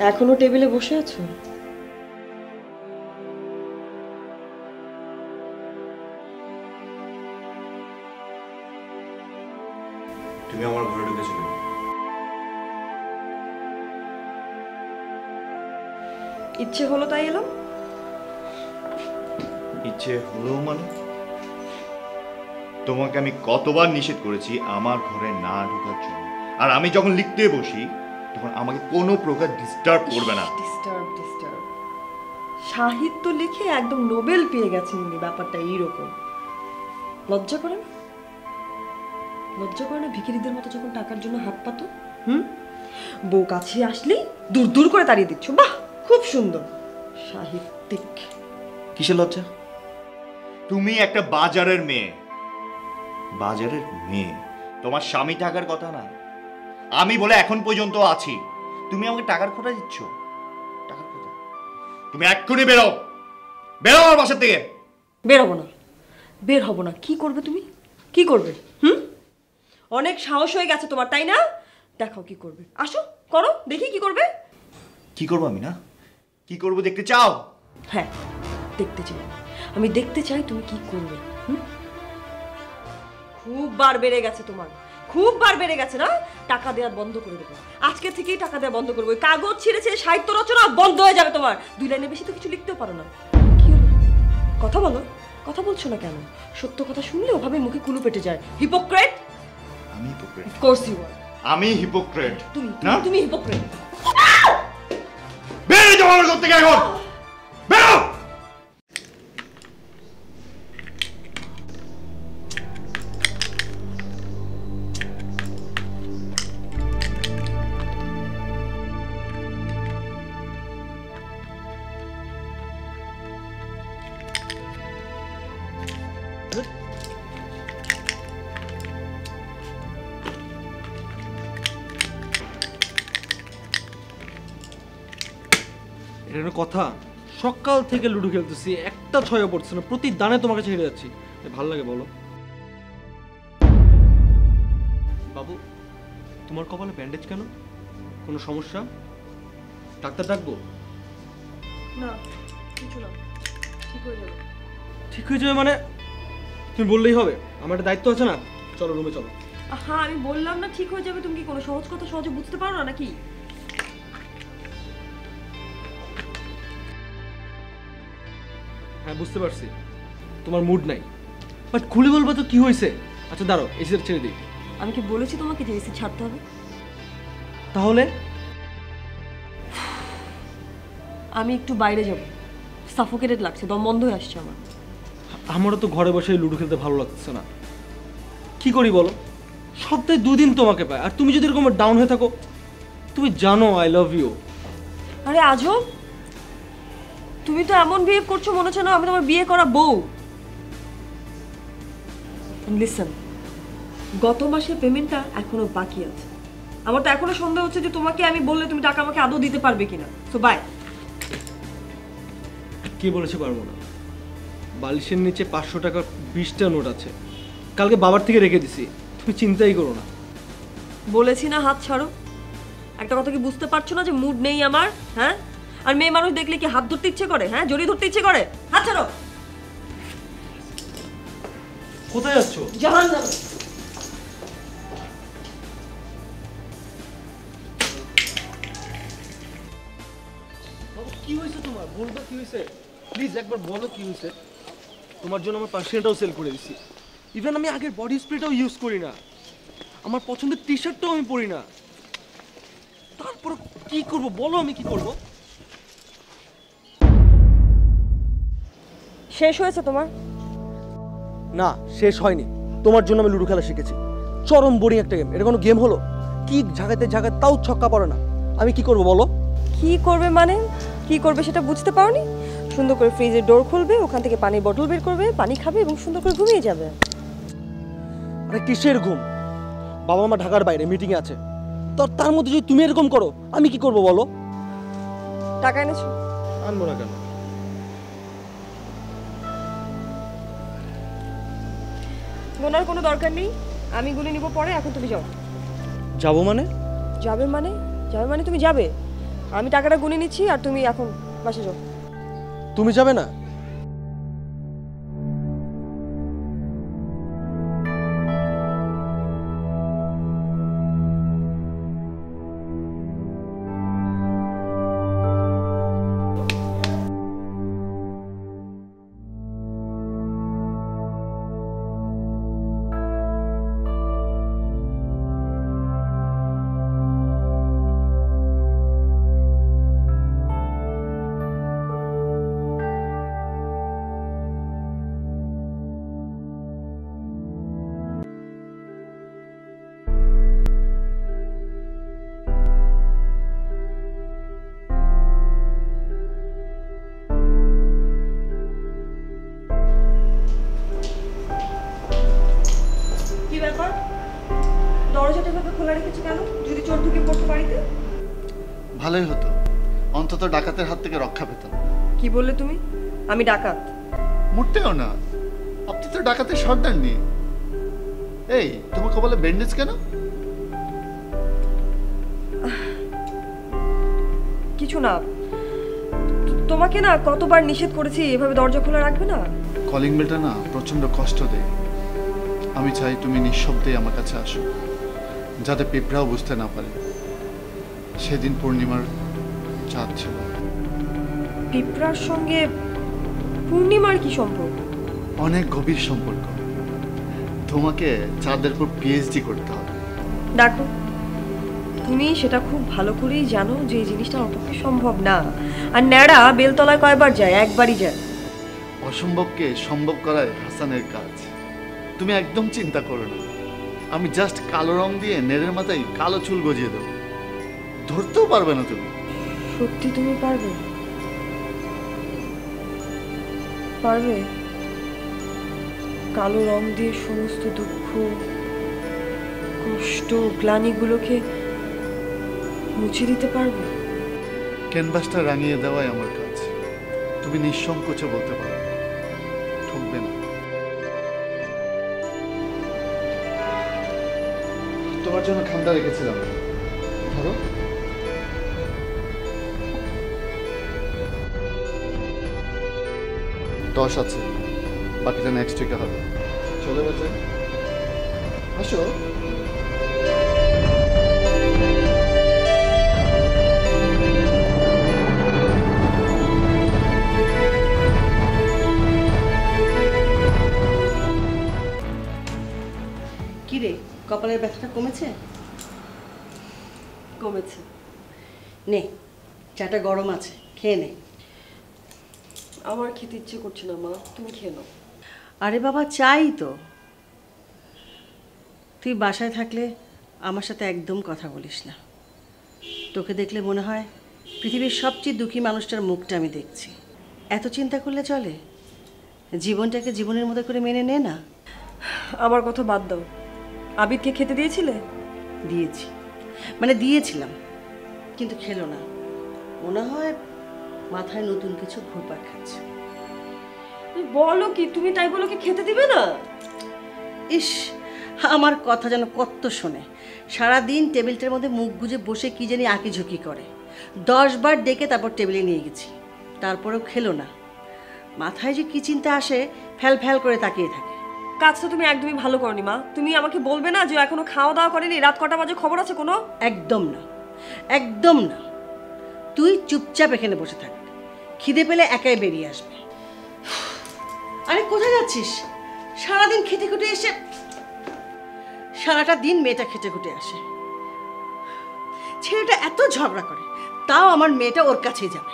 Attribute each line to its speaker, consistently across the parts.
Speaker 1: এখনো টেবিলে বসে আছো?
Speaker 2: তুমি আমার ঘরে ঢুকেছিলে।
Speaker 1: ইচ্ছে হলো তাই এলাম।
Speaker 2: ইচ্ছে হলো মানে? তোমাকে আমি কতবার নিষেধ করেছি আমার ঘরে না ঢোকার জন্য, আর আমি যখন লিখতে বসি তখন আমাকে কোনো প্রকার ডিস্টার্ব করবে না।
Speaker 1: ডিস্টার্ব সাহিত্য লিখে একদম নোবেল পেয়ে গেছেন উনি, ব্যাপারটা এইরকম। লজ্জা করে না? লজ্জা করে না ভিখিরিদের মতো যখন টাকার জন্য হাত পাতো? বউ কাছে আসলেই দূর দূর করে তাড়িয়ে দিচ্ছ। বাহ, খুব সুন্দর সাহিত্যিক।
Speaker 2: কিসের লজ্জা? তুমি একটা বাজারের মেয়ে, বাজারের মেয়ে। তোমার স্বামী টাকার কথা না, আমি বলে এখন পর্যন্ত আছি, তুমি আমাকে টাকার খোঁটা দিচ্ছ। টাকার খোঁটা? তুমি এক্ষুনি বেরো, বেরো আমার বাসা থেকে।
Speaker 1: বেরোবো না, বের হবো না। কি করবে তুমি? কি করবে? অনেক সাহস হয়ে গেছে তোমার, তাই না? দেখাও কি করবে। আসো, করো দেখি কি করবে।
Speaker 2: কি করবো আমি? না কি করবো দেখতে চাও?
Speaker 1: হ্যাঁ, দেখতে চাই। আমি দেখতে চাই তুমি কি করবে। খুব বার বেড়ে গেছে তোমার, খুব বার বেড়ে গেছে না? টাকা দেওয়া বন্ধ করে দেবো আজকে থেকেই, টাকা দেওয়া বন্ধ করবো। কাগজ ছিঁড়ে ছিঁড়ে সাহিত্য রচনা বন্ধ হয়ে যাবে তোমার। 2 লাইনের বেশি তো কিছু লিখতেও পারো না। কি হলো? কথা বলো। কথা বলছো না কেন? সত্য কথা শুনলে ওভাবে মুখে কুলু পেটে যায়। হিপোক্রেট।
Speaker 2: আমি hypocrite?
Speaker 1: Of course you are.
Speaker 2: আমি হিপোক্রেট?
Speaker 1: তুমি হিপোক্রেট।
Speaker 2: বেরো যাও আমার ঘর থেকে এখন, বেরো।
Speaker 3: এটা কথা, সকাল থেকে লুডো খেলতেছি, একটা ছয়ও পড়ছে না, প্রতি দানে তোমার কাছে হেরে যাচ্ছি। ভালো লাগে বলো? বাবু, তোমার কপালে ব্যান্ডেজ কেন? কোনো সমস্যা? ডাক্তার ডাকবো?
Speaker 1: না, কিছু না, ঠিক হয়ে যাবে।
Speaker 3: ঠিক হয়ে যাবে মানে? তুমি বললেই হবে? আমার একটা দায়িত্ব আছে না? চলো রুমে চলো।
Speaker 1: হ্যাঁ, আমি বললাম না ঠিক হয়ে যাবে। তুমি কি কোনো সহজ কথা সহজে বুঝতে পারো না নাকি?
Speaker 3: হ্যাঁ বুঝতে পারছি, তোমার মুড নাই, বাট খুলে বলবো তো কি হয়েছে? আচ্ছা দাঁড়াও, এসিটা ছেড়ে দিই।
Speaker 1: আমি কি বলেছি তোমাকে যে এসি ছাড়তে হবে?
Speaker 3: তাহলে
Speaker 1: আমি একটু বাইরে যাব, সাফোকেটেড লাগছে, দম বন্ধ হয়ে আসছে আমার।
Speaker 3: আমারও তো ঘরে বসে লুডো খেলতে ভালো লাগছে না। কি করি বলো? সপ্তাহে 2 দিন তোমাকে পাই, আর তুমি যদি এরকম ডাউন হয়ে থাকো, তুমি জানো আই লাভ ইউ।
Speaker 1: আরে আজব, তুমি তো এমন বিহেভ করছো মনে হচ্ছে না আমি তোমার বিয়ে করা বউ। লিসেন, গত মাসে পেমেন্টটা এখনো বাকি আছে। আমার তো এখনো সন্দেহ হচ্ছে যে তোমাকে আমি বললে তুমি টাকা আমাকে আদৌ দিতে পারবে কিনা। So by.
Speaker 3: কে বলেছে পারবো না? বালিশের নিচে 500 টাকার 20টা নোট আছে, কালকে বাবার থেকে রেখে দিছি, তুমি চিন্তাই করো না।
Speaker 1: বলেছি না হাত ছাড়ো। একটা কথা কি বুঝতে পারছো না যে মুড নেই আমার? হ্যাঁ, আর মেয়ে মানুষ দেখলে কি হাত ধরতে ইচ্ছে করে? হ্যাঁ, জড়িয়ে ধরতে ইচ্ছে করে? হাত ছাড়ো।
Speaker 3: কোথায় যাচ্ছ?
Speaker 1: জাহান্নামে।
Speaker 3: কি হয়েছে তোমার? বলবো কি হয়েছে? প্লিজ একবার বলো কি হয়েছে। তোমার জন্য আমার পার্সেলটাও সেল করে দিছি, ইভেন আমি আগের বডি স্প্রেটাও ইউজ করি না, আমার পছন্দের টি শার্টটাও আমি পরি না, তারপর কি করব বলো? আমি কি করব?
Speaker 1: শেষ হয়েছে তোমার?
Speaker 3: না, শেষ হয়নি। তোমার জন্য আমি লুডো খেলা শিখেছি, চরম বোরিং একটা গেম। এটা কোনো গেম হলো? কি ঝাঁকাতে ঝাঁকাতে তাও ছক্কা পড়ে না। আমি কি করব বলো?
Speaker 1: কি করবে মানে? কি করবে সেটা বুঝতে পারোনি? সুন্দর করে ফ্রিজের ডোর খুলবে, ওখান থেকে পানির বোতল বের করবে, পানি খাবে এবং সুন্দর করে ঘুমিয়ে যাবে।
Speaker 3: আরে কিসের ঘুম? বাবা মা ঢাকার বাইরে মিটিং আছে, তো তার মধ্যে যদি তুমি এরকম করো আমি কি করব বলো?
Speaker 1: টাকা এনেছো?
Speaker 3: আনবো না কেন?
Speaker 1: গোনার কোনো দরকার নেই, আমি গুনে নিব পরে। এখন তুমি যাও।
Speaker 3: যাবো মানে?
Speaker 1: যাবে মানে? যাবে মানে তুমি যাবে। আমি টাকাটা গুনে নিচ্ছি আর তুমি এখন বাসে যাও।
Speaker 3: তুমি যাবে না?
Speaker 1: কি ব্যাপার, দরজাটা এভাবে খোলা রেখেছো কেন? যদি চোর ঢুকে পড়তো বাড়িতে?
Speaker 4: ভালোই হতো, অন্তত ডাকাতের হাত থেকে রক্ষা পেতাম।
Speaker 1: কি বললে তুমি? আমি ডাকাত?
Speaker 4: মোটেও না, আপনি তো ডাকাতের সর্দার নেই। এই তোমাকে বলে ব্যান্ডেজ কেন?
Speaker 1: কিছু না, তোমাকে না কতবার নিষেধ করেছি এভাবে দরজা খোলা রাখবে না।
Speaker 4: কলিং বেলটা না প্রচন্ড কষ্ট দেয়। আমি চাই তুমি নিঃশব্দেই আমার কাছে আসো, যাতে পিঁপড়াও বুঝতে না পারে। সেদিন পূর্ণিমার চাঁদ ছিল।
Speaker 1: পিঁপড়ার সঙ্গে পূর্ণিমার কি সম্পর্ক?
Speaker 4: অনেক গভীর সম্পর্ক। তোমাকে চাঁদের উপর পিএইচডি করতে হবে।
Speaker 1: দেখো, তুমি সেটা খুব ভালো করেই জানো যে এই জিনিসটা আমার পক্ষে সম্ভব না। আর ন্যাড়া বেলতলায় কয়বার যায়? একবারই যায়।
Speaker 4: অসম্ভবকে সম্ভব করাই হাসানের কাজ। তুমি একদম চিন্তা করো না, আমি জাস্ট কালো রং দিয়ে নেড়ের মাথায় কালো চুল গজিয়ে দেবো, ধরতেও পারবে না তুমি।
Speaker 1: সত্যি তুমি পারবে? পারবে কালো রং দিয়ে সমস্ত দুঃখ, কষ্ট, গ্লানিগুলোকে মুছে দিতে পারবে?
Speaker 4: ক্যানভাসটা রাঙিয়ে দেওয়াই আমার কাজ। তুমি নিঃসংকোচে বলতে পারো, ঠকবে না। তোমার জন্য ঠান্ডা রেখেছিলাম, ধরো। দশ আছে, বাকিটা নেক্সট উইকে হবে। চলে গেছে, আসো।
Speaker 5: কি রে, কপালের ব্যথাটা কমেছে?
Speaker 1: কমেছে।
Speaker 5: নে, চাটা গরম আছে, খেয়ে নে।
Speaker 1: আমার খেতে ইচ্ছে করছে না মা, তুমি খেয়ে নাও।
Speaker 5: আরে বাবা, চাই তো। তুই বাসায় থাকলে আমার সাথে একদম কথা বলিস না। তোকে দেখলে মনে হয় পৃথিবীর সবচেয়ে দুঃখী মানুষটার মুখটা আমি দেখছি। এত চিন্তা করলে চলে? জীবনটাকে জীবনের মতো করে মেনে নে না।
Speaker 1: আমার কথা বাদ দাও। আবিদকে খেতে দিয়েছিলে?
Speaker 5: দিয়েছি, মানে দিয়েছিলাম, কিন্তু খেলো না। মনে হয় মাথায় নতুন কিছু ঘুরপাক খাচ্ছে।
Speaker 1: বলো কি তুমি? তাই বলো কি খেতে দিবে না?
Speaker 5: ইস, আমার কথা যেন কত শোনে। সারাদিন টেবিলটার মধ্যে মুখ গুজে বসে কি জানি আঁকিঝুঁকি করে। 10 বার ডেকে তারপর টেবিলে নিয়ে গেছি, তারপরেও খেলো না। মাথায় যে কি চিন্তা আসে, ফ্যাল ফ্যাল করে তাকিয়ে থাকে।
Speaker 1: কাজটা তুমি একদমই ভালো করনি মা। তুমি আমাকে বলবে না যে ও এখনো খাওয়া দাওয়া করেনি? রাত কটা বাজে খবর আছে কোনো?
Speaker 5: একদম না, একদম না। তুই চুপচাপ এখানে বসে থাক, খিদে পেলে একাই বেরিয়ে আসবে। আরে কোথায় যাচ্ছিস? সারাদিন খেটে খুটে এসে, সারাটা দিন মেয়েটা খেটে খুটে আসে। ছেলেটা এত ঝগড়া করে, তাও আমার মেয়েটা ওর কাছেই যাবে।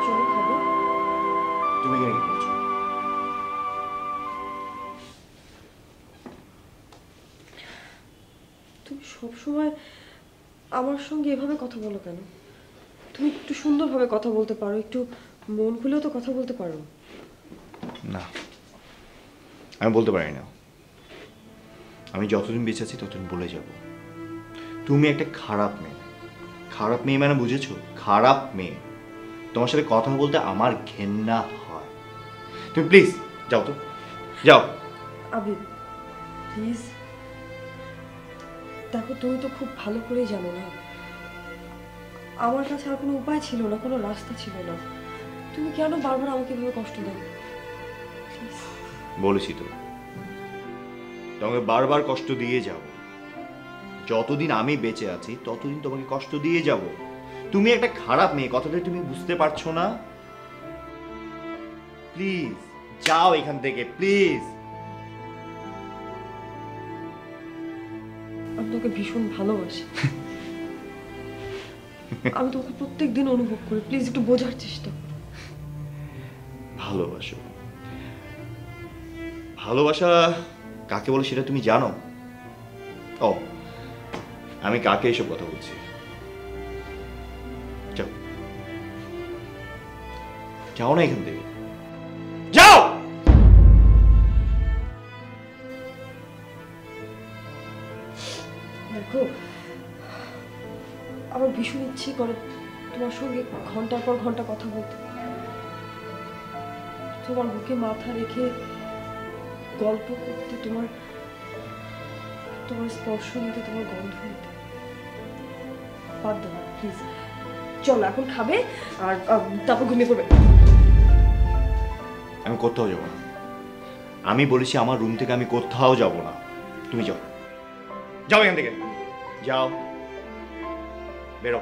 Speaker 1: চলো খাবো।
Speaker 2: তুমি এখানে কি করছো?
Speaker 1: তুমি সবসময় আমার সঙ্গে এভাবে কথা বলো কেন? তুমি একটু সুন্দরভাবে কথা বলতে পারো, একটু মন খুলেও তো কথা বলতে পারো।
Speaker 2: না, আমি বলতে পারি না। আমি যতদিন বেঁচে আছি ততদিন বলে যাব তুমি একটা খারাপ মেয়ে। খারাপ মেয়ে মানে বুঝেছো? খারাপ মেয়ে। তোমার সাথে কথা বলতে আমার ঘেন্না হয়। তুমি প্লিজ যাও তো, যাও।
Speaker 1: আবির প্লিজ, দেখো তুমি তো খুব ভালো করেই জানো না আমার কাছে আর কোনো উপায় ছিল না, কোনো রাস্তা ছিল না। তুমি কেন বারবার আমাকে এভাবে কষ্ট দাও?
Speaker 2: বলেছি তো তোমাকে বারবার কষ্ট দিয়ে যাব। যতদিন আমি বেঁচে আছি ততদিন তোমাকে কষ্ট দিয়ে যাব। তুমি একটা খারাপ মেয়ে, কথাটা তুমি বুঝতে পারছো না? প্লিজ যাও এখান থেকে, প্লিজ।
Speaker 1: আমি তোকে ভীষণ ভালোবাসি। আমি তোকে প্রত্যেক দিন অনুভব করি, প্লিজ একটু বোঝার চেষ্টা কর।
Speaker 2: ভালোবাসো? ভালোবাসা কাকে বলে সেটা তুমি জানো? ও, আমি কাকে এসব কথা বলছি? যাও, যাও না এখান থেকে, যাও।
Speaker 1: দেখো আমার ভীষণ ইচ্ছে করে তোমার সঙ্গে ঘন্টার পর ঘন্টা কথা বলতে, তোমার বুকে মাথা রেখে গল্প করতে, তোমার স্পর্শ নিতে, তোমার গন্ধ নিতে। বাদ দাও না প্লিজ, চলো এখন খাবে আর তারপর ঘুমিয়ে পড়বে।
Speaker 2: আমি কোথাও যাবো না। আমি বলেছি আমার রুম থেকে আমি কোথাও যাব না। তুমি যাও, যাও এখান থেকে, যাও, বেরো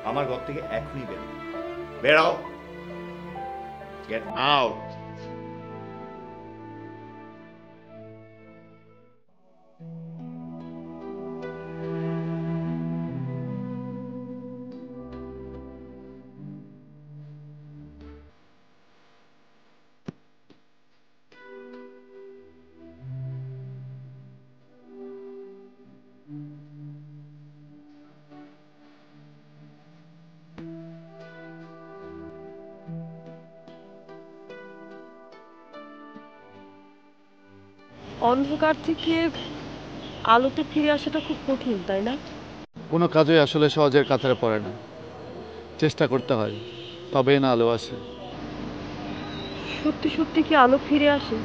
Speaker 2: আমার ঘর থেকে এখনই বেরো, বেরো, গেট আউট।
Speaker 1: অন্ধকার থেকে আলোতে ফিরে আসাটা খুব কঠিন, তাই না?
Speaker 4: কোনো কাজই আসলে সহজের কাতারে পড়ে না, চেষ্টা করতে হয়, তবেই না আলো আসে।
Speaker 1: সত্যি সত্যি কি আলো ফিরে আসে?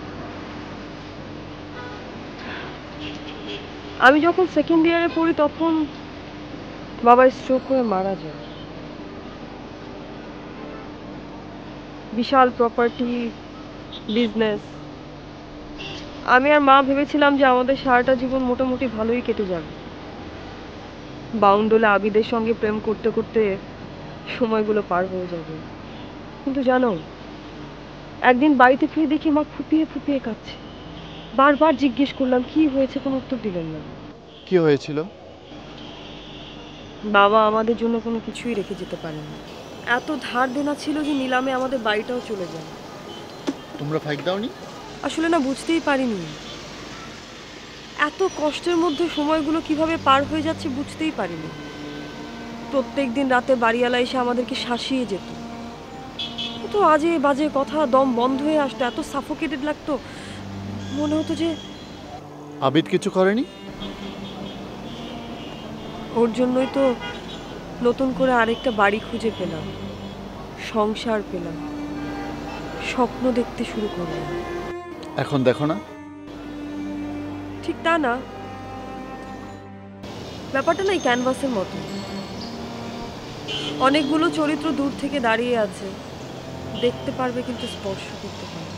Speaker 1: আমি যখন সেকেন্ড ইয়ারে পড়ি তখন বাবা স্ট্রোক হয়ে মারা যায়। বিশাল প্রপার্টি, বিজনেস। আমি আর মা ভেবেছিলাম যে আমাদের সারাটা জীবন মোটামুটি ভালোই কেটে যাবে। বাউন্ডুলে আবিদের সঙ্গে প্রেম করতে করতে সময়গুলো পার হয়ে যাবে। কিন্তু জানো, একদিন বাড়িতে ফিরে দেখি মা ফুপিয়ে ফুপিয়ে কাঁদছে। বারবার জিজ্ঞেস করলাম কি হয়েছে, কোনো উত্তর দিলেন না।
Speaker 4: কি হয়েছিল?
Speaker 1: বাবা আমাদের জন্য কোনো কিছুই রেখে যেতে পারেনি। এত ধার দেনা ছিল যে নিলামে আমাদের বাড়িটাও চলে যায়।
Speaker 4: তোমরা ফাইট দাওনি?
Speaker 1: আসলে না, বুঝতেই পারিনি। এত কষ্টের মধ্যে সময়গুলো কিভাবে পার হয়ে যাচ্ছে বুঝতেই পারিনি। প্রত্যেক দিন রাতে বাড়িওয়ালা এসে আমাদেরকে শাসিয়ে যেত। এত আজে বাজে কথা, দম বন্ধ হয়ে আসতো, এত সাফোকেটেড লাগতো, মনে হতো যে
Speaker 4: আবিদ কিছু করেনি?
Speaker 1: ওর জন্যই তো নতুন করে আরেকটা বাড়ি খুঁজে পেলাম, সংসার পেলাম, স্বপ্ন দেখতে শুরু করলাম।
Speaker 4: এখন দেখো না?
Speaker 1: ঠিক তা না, ব্যাপারটা না এই ক্যানভাসের মতো। অনেকগুলো চরিত্র দূর থেকে দাঁড়িয়ে আছে, দেখতে পারবে কিন্তু স্পর্শ করতে পারবে।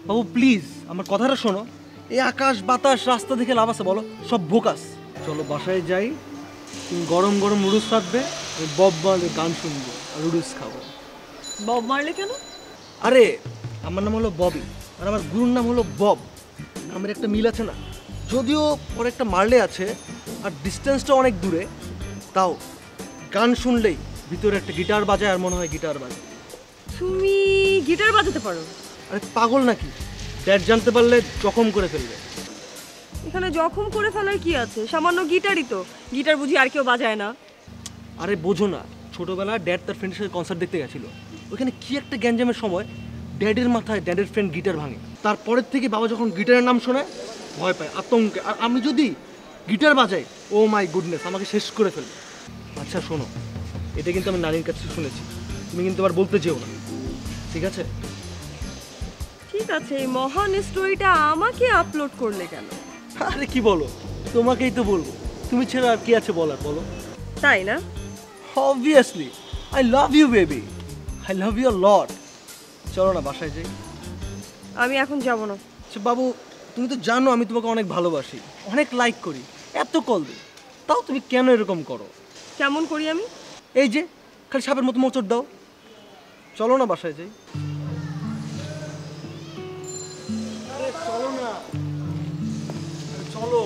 Speaker 3: বাবু প্লিজ আমার কথাটা শোনো। এই আকাশ বাতাস রাস্তা দেখে লাভ আছে বলো? সব বোকাস। চলো বাসায় যাই, তুমি গরম গরম নুডলস রাখবে, আমি বব মারলে গান শুনবো আর নুডলস খাবো।
Speaker 1: বব মারলে কেন?
Speaker 3: আরে আমার নাম হলো ববি আর আমার গুরুর নাম হলো বব। নামের একটা মিল আছে না? যদিও ওর একটা মারলে আছে আর ডিস্টেন্সটা অনেক দূরে, তাও গান শুনলেই ভিতরে একটা গিটার বাজায় আর মনে হয় গিটার বাজায়।
Speaker 1: তুমি গিটার বাজাতে পারো?
Speaker 3: আরে পাগল নাকি? ড্যাড জানতে পারলে জখম করে ফেলবে।
Speaker 1: এখানে জখম করে ফেলার কি আছে? সামান্য গিটারই তো। গিটার বুঝি আর কেউ বাজায় না?
Speaker 3: আরে বোঝো না, ছোটবেলায় ড্যাড তার ফ্রেন্ডের সাথে কনসার্ট দেখতে গেছিল। ওখানে কি একটা গ্যাঞ্জামের সময় ড্যাডের মাথায় ড্যাডের ফ্রেন্ড গিটার ভাঙে। তারপরের থেকে বাবা যখন গিটারের নাম শোনে ভয় পায়, আতঙ্কে। আর আমি যদি গিটার বাজাই, ও মাই গুডনেস, আমাকে শেষ করে ফেলবে। আচ্ছা শোনো, এটা কিন্তু আমি নানির কাছে শুনেছি, তুমি কিন্তু আবার বলতে যেও না, ঠিক আছে?
Speaker 1: ঠিক আছে, এই মহান স্টোরিটা আমাকে আপলোড করলে কেন?
Speaker 3: আরে কি বলো, তোমাকেই তো বলবো, তুমি ছেড়ে আর কি আছে বলার, বলো।
Speaker 1: তাই না?
Speaker 3: Obviously, I love you baby, I love you lot. চলো না বাসায় যাই।
Speaker 1: আমি এখন যাব না।
Speaker 3: আচ্ছা বাবু, তুমি তো জানো আমি তোমাকে অনেক ভালোবাসি, অনেক লাইক করি, এত কল দিই, তাও তুমি কেন এরকম করো?
Speaker 1: কেমন করি আমি?
Speaker 3: এই যে খালি সাপের মতো মোচড় দাও। চলো না বাসায় যাই। আরে চলো না, আরে চলো।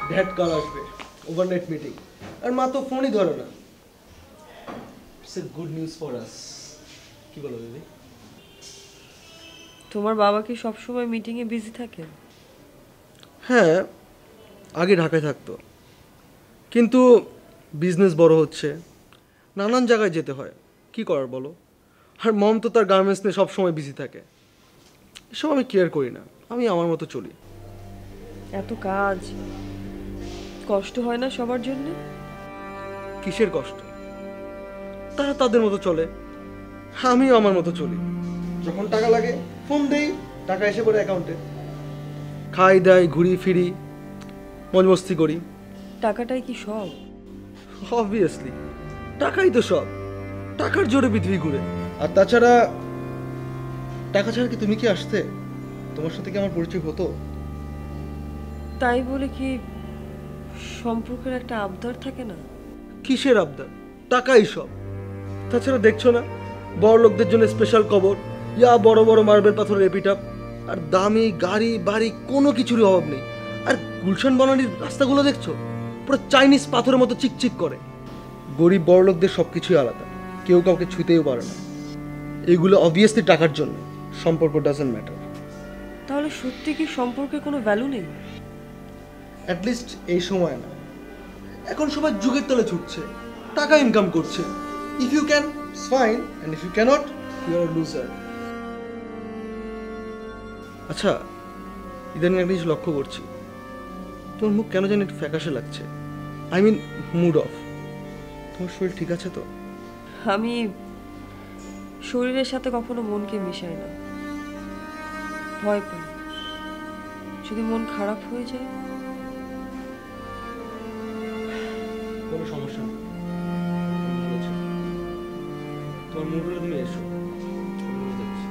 Speaker 3: ড্যাড কাল আসবে, ওভারনাইট মিটিং, আর মা তো ফোনই ধরে না। It's a good news for us. কি বলো বেবি?
Speaker 1: তোমার বাবা কি সবসময় মিটিংয়ে বিজি থাকে?
Speaker 3: হ্যাঁ, আগে ঢাকায় থাকতো, কিন্তু বিজনেস বড় হচ্ছে, নানান জায়গায় যেতে হয়, কি করার বলো। আর মম তো তার গার্মেন্টস নিয়ে সবসময় বিজি থাকে। এসব আমি কেয়ার করি না, আমি আমার মতো চলি।
Speaker 1: এত কাজ, কষ্ট হয় না সবার জন্য?
Speaker 3: কিসের কষ্ট? তারা তাদের মতো চলে, আমিও আমার মতো চলি। যখন টাকা লাগে ফোন দেই, টাকা এসে পড়ে অ্যাকাউন্টে, খাই দাই, ঘুরি ফিরি, মজ মস্তি করি।
Speaker 1: টাকাটাই কি সব?
Speaker 3: অবভিয়াসলি, টাকাই তো সব, টাকার জোরে পৃথিবী ঘুরে। আর তাছাড়া টাকা ছাড়া কি তুমি কি আসতে? তোমার সাথে কি আমার পরিচয় হতো?
Speaker 1: তাই বলে কি সম্পর্কের একটা আবদার থাকে না?
Speaker 3: কিসের আবদার? টাকাই সব। তাছাড়া দেখছো না, বড় লোকদের জন্য স্পেশাল কবর, ইয়া বড় বড় মার্বেল পাথরের এপিটাপ, আর দামি গাড়ি বাড়ি, কোনো কিছুরই অভাব নেই। আর গুলশান বনানীর রাস্তাগুলো দেখছো, পুরো চাইনিজ পাথরের মতো চিকচিক করে। গরিব বড় লোকদের সব কিছুই আলাদা, কেউ কাউকে ছুঁতেও পারে না। এগুলো অবভিয়াসলি টাকার জন্য। সম্পর্ক ডাজন্ট ম্যাটার।
Speaker 1: তাহলে সত্যি কি সম্পর্কে কোনো ভ্যালু নেই?
Speaker 3: অ্যাটলিস্ট এই সময় না। এখন সবাই যুগের তলে ছুটছে, টাকা ইনকাম করছে। If you can it's fine, and if you can't you are a loser. আচ্ছা, ইদানিং একটা জিনিস লক্ষ্য করছি, তোমার মুখ কেন জানি একটু ফ্যাকাশে লাগছে। I mean mood off. তোমার শরীর ঠিক আছে তো?
Speaker 1: আমি শরীরের সাথে কখনো মনকে মিশাই না, ভয় পাই যদি মন খারাপ হয়ে যায়।
Speaker 3: কোনো সমস্যা নেই, ভালো আছি। তোমার মুড হলে তুমি এসো, আমি যাচ্ছি।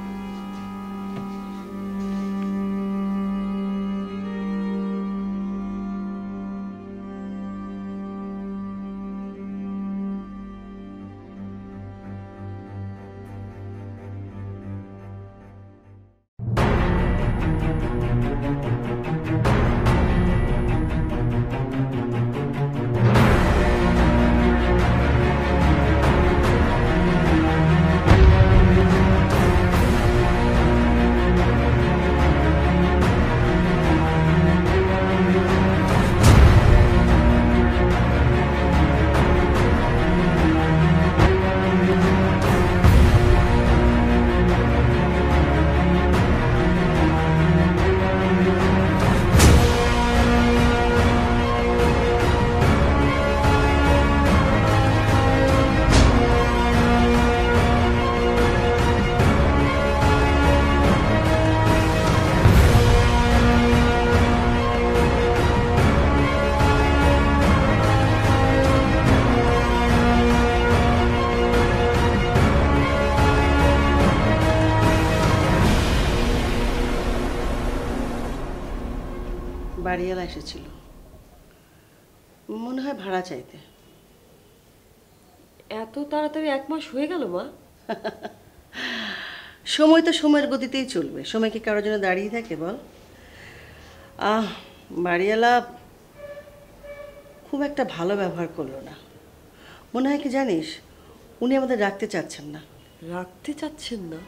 Speaker 5: বাড়িওয়ালা এসেছিল, মনে হয় ভাড়া চাইতে।
Speaker 1: এত তাড়াতাড়ি 1 মাস হয়ে গেল মা?
Speaker 5: সময় তো সময়ের গতিতেই চলবে, সময় কি কারোর জন্য দাঁড়িয়ে থাকে বল? বাড়িওয়ালা খুব একটা ভালো ব্যবহার করলো না। মনে হয় কি জানিস, উনি আমাদের রাখতে চাচ্ছেন না।
Speaker 1: রাখতে চাচ্ছেন না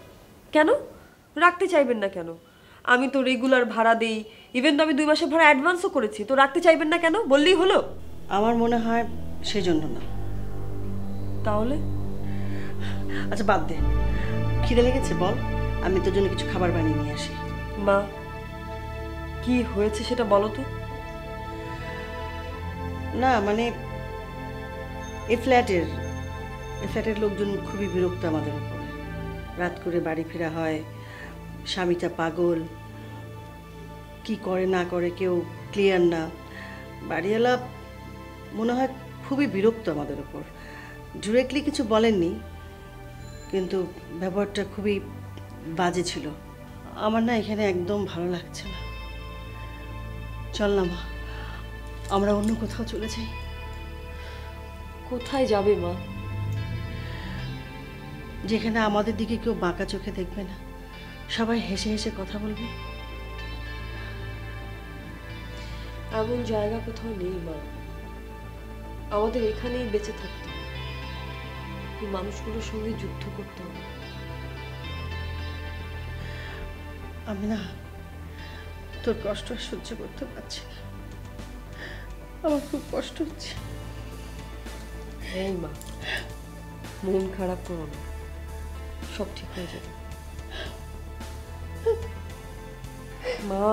Speaker 1: কেন? রাখতে চাইবেন না কেন? আমি তো রেগুলার ভাড়া দেই, ইভেন তো আমি 2 মাসের ভাড়া অ্যাডভান্সও করেছি, তো রাখতে চাইবেন না কেন বললেই হলো।
Speaker 5: আমার মনে হয় সেজন্য না।
Speaker 1: তাহলে?
Speaker 5: আচ্ছা বাদ দে, খিদে লেগেছে বল, আমি তোর জন্য কিছু খাবার বানিয়ে নিয়ে আসি।
Speaker 1: মা, কি হয়েছে সেটা বলো তো।
Speaker 5: না মানে এই ফ্ল্যাটের লোকজন খুবই বিরক্ত আমাদের উপরে। রাত করে বাড়ি ফেরা হয়, স্বামীটা পাগল, কি করে না করে কেউ ক্লিয়ার না। বাড়িওয়ালা মনে হয় খুবই বিরক্ত আমাদের উপর। ডিরেক্টলি কিছু বলেননি, কিন্তু ব্যবহারটা খুবই বাজে ছিল। আমার না এখানে একদম ভালো লাগছে না। চল না মা, আমরা অন্য কোথাও চলে যাই।
Speaker 1: কোথায় যাবে মা?
Speaker 5: যেখানে আমাদের দিকে কেউ বাঁকা চোখে দেখবে না, সবাই হেসে হেসে কথা বলবে।
Speaker 1: এমন জায়গা কোথাও নেই মা, আমাদের এখানেই বেঁচে থাকতে হবে, এই মানুষগুলোর সঙ্গে যুদ্ধ করতে হবে।
Speaker 5: আমি না তোর কষ্ট আর সহ্য করতে পারছি না, আমার খুব কষ্ট হচ্ছে।
Speaker 1: হ্যাঁ মা, মন খারাপ করো না, সব ঠিক হয়ে যাবে মা।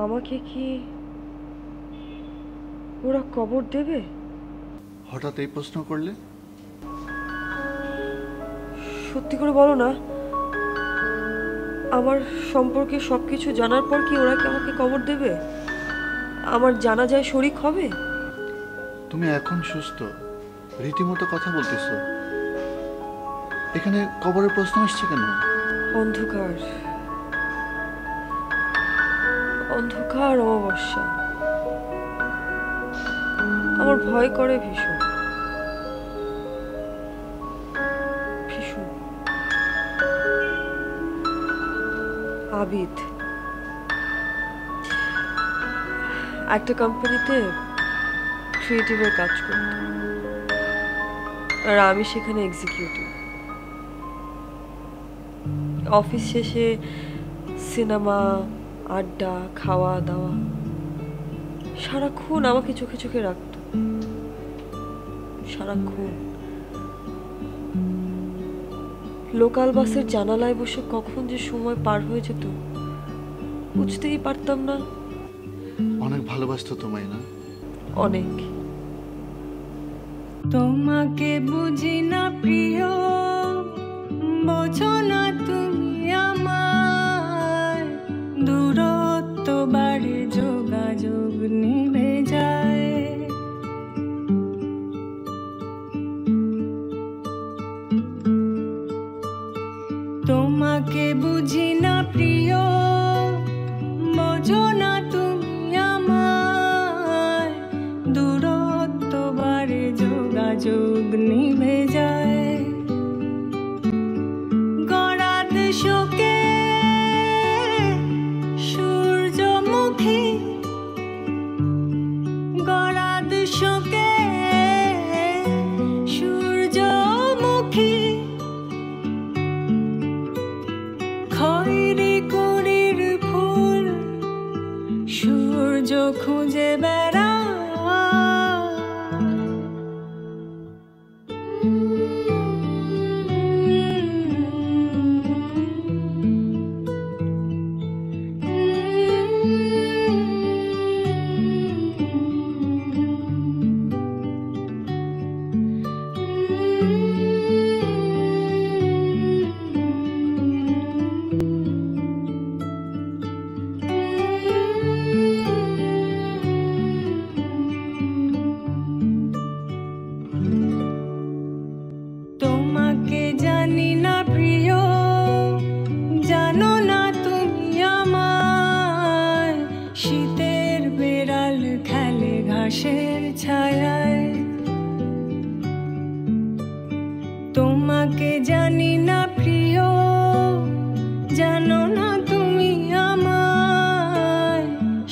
Speaker 1: আমাকে কি ওরা কবর দেবে?
Speaker 4: হঠাৎ এই প্রশ্ন করলে?
Speaker 1: সত্যি করে বলো না, আমার সম্পর্কে সবকিছু জানার পর কি ওরা কি আমাকে কবর দেবে? আমার জানাজায় শরীক হবে?
Speaker 4: তুমি এখন সুস্থ, রীতিমতো কথা বলতেছো, এখানে কবরের প্রশ্ন আসছে কেন?
Speaker 1: অন্ধকার, অন্ধকার অমাবস্যা, আমার ভয় করে ভীষণ ভীষণ। আবিদ একটা কোম্পানিতে ক্রিয়েটিভের কাজ করত, আর আমি সেখানে এক্সিকিউটিভ। অফিস শেষে সিনেমা, আড্ডা, খাওয়া দাওয়া, সারাক্ষণ আমাকে চোখে চোখে রাখত, সারাক্ষণ। লোকাল বাসের জানালায় বসে কখন যে সময় পার হয়ে যেত বুঝতেই পারতাম না।
Speaker 4: অনেক ভালোবাসতো তোমায় না?
Speaker 1: অনেক।
Speaker 6: তোমাকে বুঝি না প্রিয়, বোঝো না তুমি আমার, দূরত্ব বাড়ে যোগাযোগ নিভে যায়। তোমাকে বুঝি না প্রিয়, বোঝো না তুমি আমার, দূরত্ব বাড়ে যোগাযোগ নিভে যায়। গরাদ শোকে সূর্যমুখী, গরাদ শোকে সূর্যমুখী, খয়েরি কুড়ির ফুল সূর্য খুঁজে বেড়ায়। তোমাকে জানি না প্রিয়, জানো না তুমি আমার, শীতের বেড়াল খেলে ঘাসের ছায়ায়। তোমাকে জানি না প্রিয়, জানো না তুমি আমার,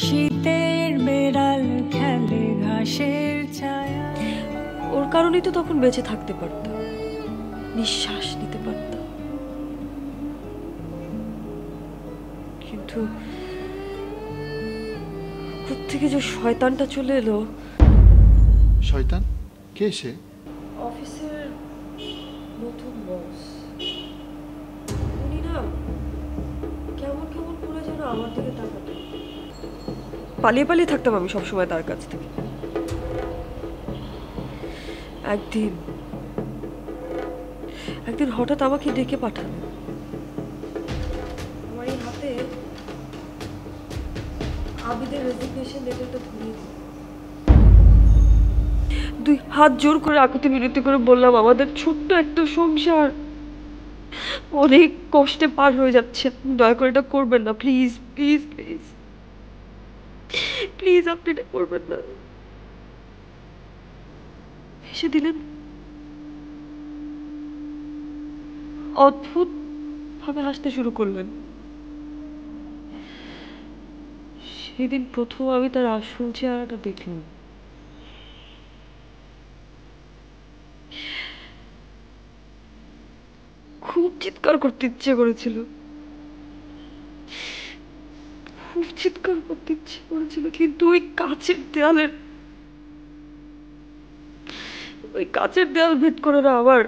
Speaker 6: শীতের বেড়াল খেলে ঘাসের ছায়ায়।
Speaker 1: ওর কারণেই তো তখন বেঁচে থাকতে পারতাম, নিঃশ্বাস নিতে পারতাম। কিন্তু কোত্থেকে যে শয়তানটা চলে এলো।
Speaker 4: শয়তান? কে সে?
Speaker 1: অফিসের নতুন বস। উনি না কেমন কেমন করে যেন আমার দিকে তাকাতেন। পালিয়ে পালিয়ে থাকতাম আমি সবসময় তার কাছ থেকে। একদিন হঠাৎ আমাকে ডেকে পাঠালো। আমার এই হাতে আবিদের রেজিগনেশন লেটারটা ধরিয়ে দিল। দুই হাত জোর করে আকুতি মিনতি করে বললাম, আমাদের ছোট্ট একটা সংসার অনেক কষ্টে পার হয়ে যাচ্ছে, দয়া করে এটা করবেন না, প্লিজ প্লিজ প্লিজ প্লিজ, আপনি এটা করবেন না। হেসে দিলেন। অদ্ভুত ভাবে হাসতে শুরু করলেন। সেদিন প্রথম আমি তার আসল চেহারাটা দেখলাম। খুব চিৎকার করতে ইচ্ছে করেছিল, খুব চিৎকার করতে ইচ্ছে করেছিল, কিন্তু ওই কাচের দেয়াল ভেদ করে না আমার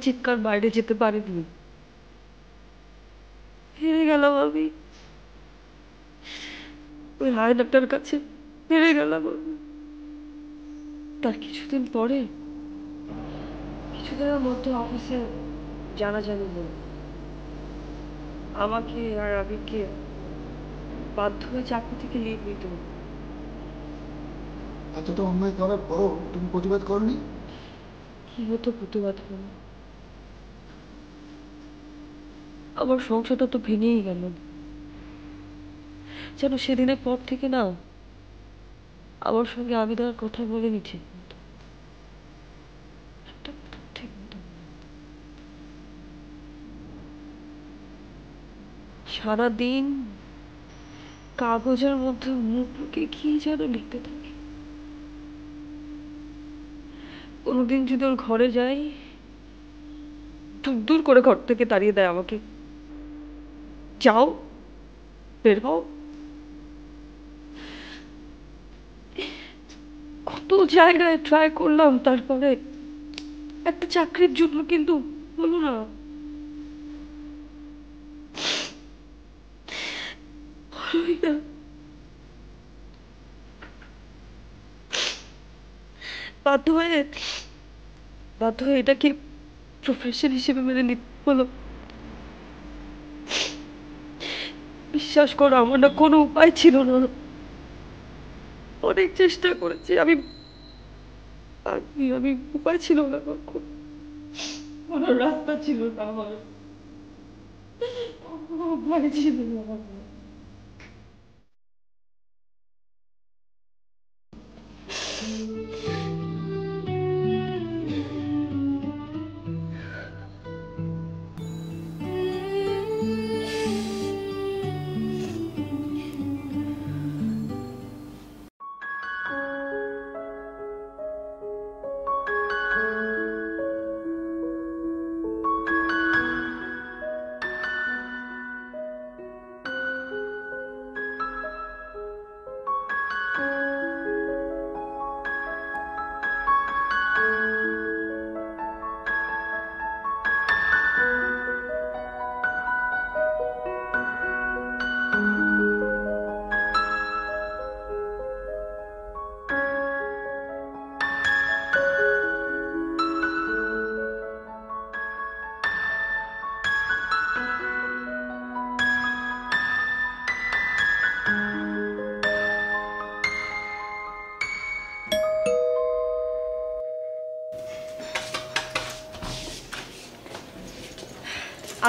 Speaker 1: চিৎকার বাইরে যেতে পারেনি। হেরে গেলাম আমি ওই আয়নাটার কাছে, হেরে গেলাম আমি। তার কিছুদিনের মধ্যে অফিসে জানাজানি হল। আমাকে আর আবিরকে বাধ্য হয়ে চাকরি থেকে লিভ নিতে হলো।
Speaker 4: এতটা অন্যায় করার পরও তুমি প্রতিবাদ করনি?
Speaker 1: কি হতো প্রতিবাদ হলো? আমার সংসারটা তো ভেঙেই গেল। যেন সেদিনের পর থেকে না আমার সঙ্গে আবিদার কথা বলে নিচ্ছে। ঠিক তো। সারাদিন কাগজের মধ্যে মুখ লুকিয়ে কি যেন লিখতে থাকি। কোনোদিন যদি ওর ঘরে যাই, দূর দূর করে ঘর থেকে তাড়িয়ে দেয় আমাকে, যাও বের হও। কত জায়গায় ট্রাই করলাম, তারপরে একটা চাকরির জন্য, কিন্তু হলো না। হলোই না। বাধ্য হয়ে এটাকে প্রফেশন হিসেবে মেনে নিতে হলো। বিশ্বাস করো, আমার না কোনো উপায় ছিল না। অনেক চেষ্টা করেছি, আমি আমি উপায় ছিল না, কোনো রাস্তা ছিল না আমার, কোনো উপায় ছিল না।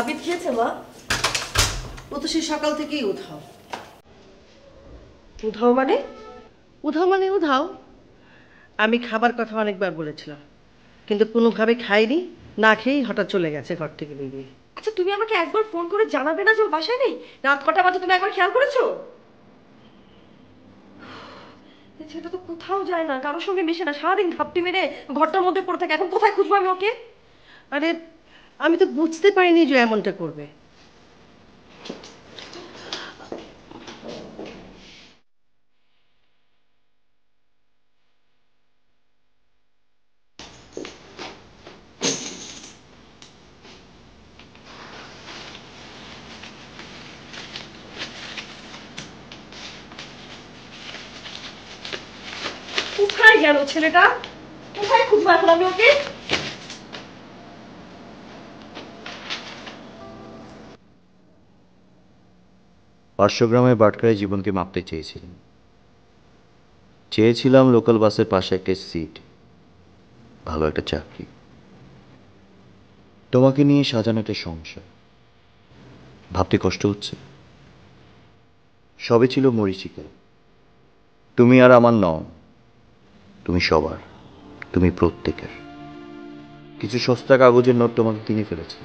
Speaker 1: আবিদ খেয়েছে মা?
Speaker 5: ও তো সেই সকাল থেকেই উধাও।
Speaker 1: উধাও মানে?
Speaker 5: উধাও। আমি খাবার কথা অনেকবার বলেছিলাম, কিন্তু কোনোভাবে খাইনি, না খেয়েই হঠাৎ চলে গেছে ঘর থেকে বেরিয়ে।
Speaker 1: আচ্ছা, তুমি আমাকে একবার ফোন করে জানাবে না যে ও বাসায় নেই? রাত কটা বাজে তুমি একবার খেয়াল করেছো? ছেলেটা তো কোথাও যায় না, কারোর সঙ্গে মিশে না, সারাদিন ঘাপটি মেরে ঘরটার মধ্যে পড়ে থাকে। এখন কোথায় খুঁজবো আমি ওকে?
Speaker 5: আরে আমি তো বুঝতে পারিনি যে এমনটা করবে।
Speaker 1: কোথায় গেল ছেলেটা? কোথায় খুঁজবো এখন আমি ওকে?
Speaker 2: পার্শ্বগ্রামের বাটখারায় জীবনকে মাপতে চেয়েছিলাম লোকাল বাসের পাশে একটা সিট, ভালো একটা চাকরি, তোমাকে নিয়ে সাজানো একটা সংসার। ভাবতে কষ্ট হচ্ছে, সবে ছিল মরীচিকা। তুমি আর আমার নও, তুমি সবার, তুমি প্রত্যেকের। কিছু সস্তা কাগজের নোট তোমাকে কিনে ফেলেছে।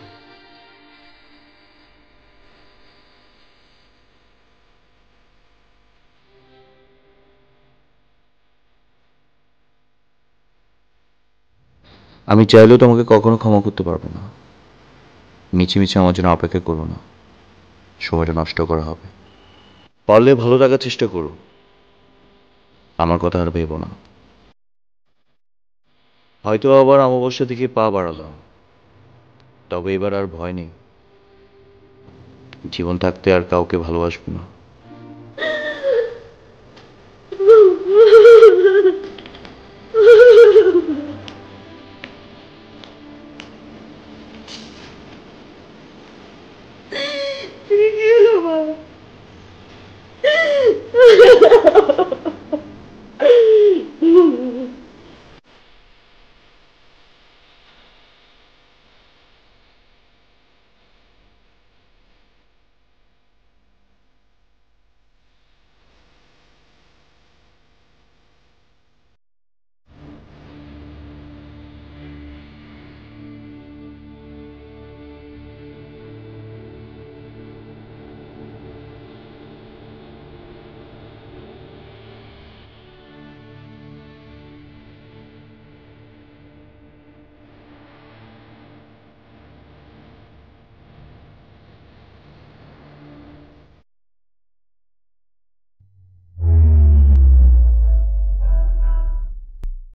Speaker 2: আমি চাইলেও তোমাকে কখনো ক্ষমা করতে পারবো না। মিছিমিছি আমার জন্য অপেক্ষা করো না, সময়টা নষ্ট করা হবে। পারলে ভালো থাকার চেষ্টা করো, আমার কথা আর ভেবো না। হয়তো আবার অমাবস্যা থেকে পা বাড়ালাম, তবে এবার আর ভয় নেই। জীবন থাকতে আর কাউকে ভালোবাসবো না।